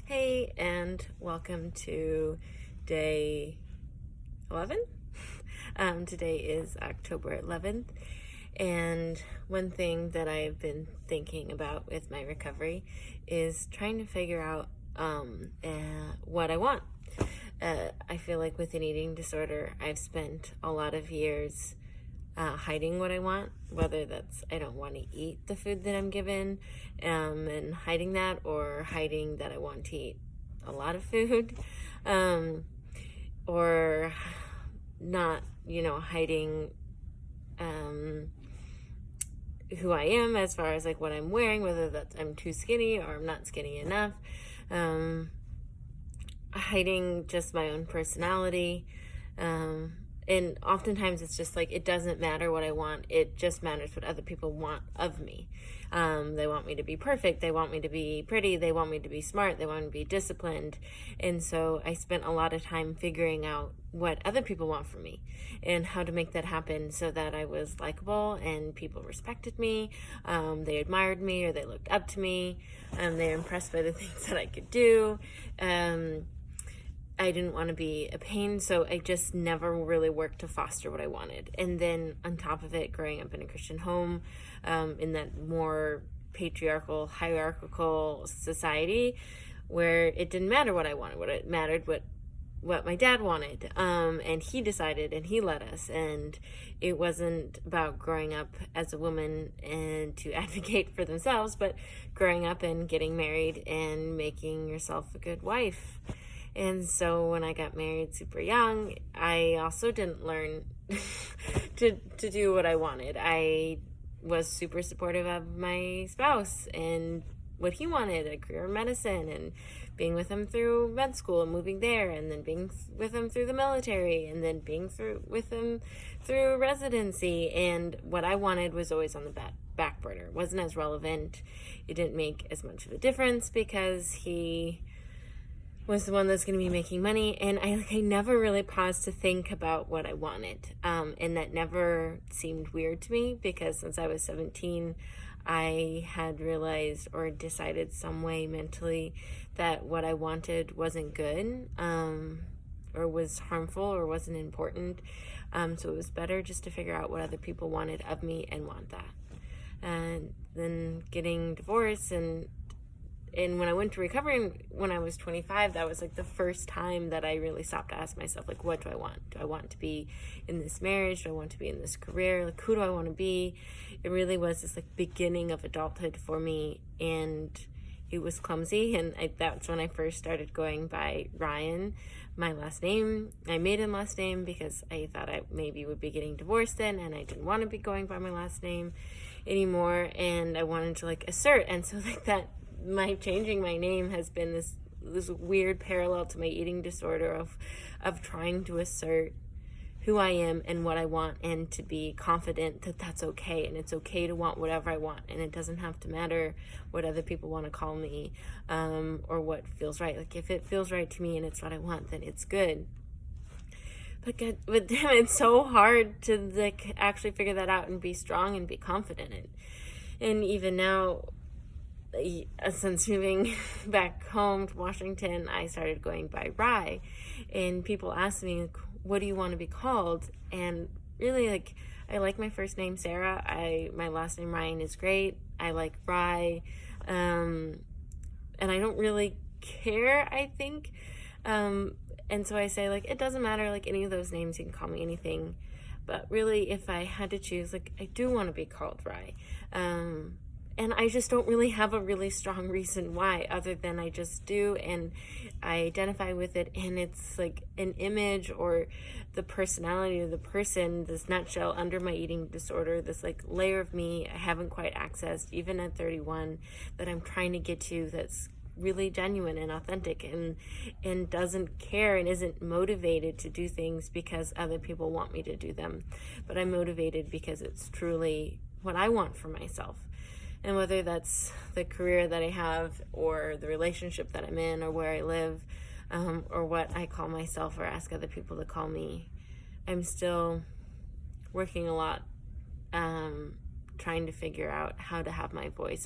Hey, and welcome to day 11. Today is October 11th, and one thing that I've been thinking about with my recovery is trying to figure out what I want. I feel like with an eating disorder, I've spent a lot of years hiding what I want, whether that's I don't want to eat the food that I'm given, and hiding that, or hiding that I want to eat a lot of food, or not, hiding who I am as far as like what I'm wearing, whether that's I'm too skinny or I'm not skinny enough, hiding just my own personality. And oftentimes it's just like, it doesn't matter what I want. It just matters what other people want of me. They want me to be perfect. They want me to be pretty. They want me to be smart. They want me to be disciplined. And so I spent a lot of time figuring out what other people want from me and how to make that happen so that I was likable and people respected me. They admired me, or they looked up to me. They were impressed by the things that I could do. I didn't want to be a pain, so I just never really worked to foster what I wanted. And then on top of it, growing up in a Christian home, in that more patriarchal, hierarchical society, where it didn't matter what I wanted, what it mattered what my dad wanted, and he decided and he led us. And it wasn't about growing up as a woman and to advocate for themselves, but growing up and getting married and making yourself a good wife. And so when I got married super young, I also didn't learn to do what I wanted. I was super supportive of my spouse and what he wanted, a career in medicine, and being with him through med school and moving there, and then being with him through the military, and then being with him through residency. And what I wanted was always on the back burner. It wasn't as relevant. It didn't make as much of a difference because he was the one that's going to be making money. And I never really paused to think about what I wanted. And that never seemed weird to me, because since I was 17, I had realized or decided some way mentally that what I wanted wasn't good, or was harmful, or wasn't important. So it was better just to figure out what other people wanted of me and want that. And then getting divorced, and when I went to recovery when I was 25, that was like the first time that I really stopped to ask myself, like, what do I want? Do I want to be in this marriage? Do I want to be in this career? Like, who do I want to be? It really was this like beginning of adulthood for me, and it was clumsy. And that's when I first started going by Ryan, my last name, my maiden last name, because I thought I maybe would be getting divorced then, and I didn't want to be going by my last name anymore, and I wanted to like assert. And so like that, my changing my name has been this weird parallel to my eating disorder of trying to assert who I am and what I want, and to be confident that that's okay, and it's okay to want whatever I want, and it doesn't have to matter what other people want to call me, or what feels right. Like, if it feels right to me and it's what I want, then it's good. But damn, it's so hard to like actually figure that out and be strong and be confident in. And even now, since moving back home to Washington, I started going by Rye, and people ask me, like, what do you want to be called? And really, like, I like my first name, Sarah. My last name, Ryan, is great. I like Rye, and I don't really care, I think. And so I say, like, it doesn't matter, like, any of those names, you can call me anything. But really, if I had to choose, like, I do want to be called Rye. And I just don't really have a really strong reason why, other than I just do, and I identify with it, and it's like an image or the personality of the person, this nutshell under my eating disorder, this like layer of me I haven't quite accessed, even at 31, that I'm trying to get to, that's really genuine and authentic, and doesn't care and isn't motivated to do things because other people want me to do them, but I'm motivated because it's truly what I want for myself. And whether that's the career that I have, or the relationship that I'm in, or where I live, or what I call myself or ask other people to call me, I'm still working a lot, trying to figure out how to have my voice.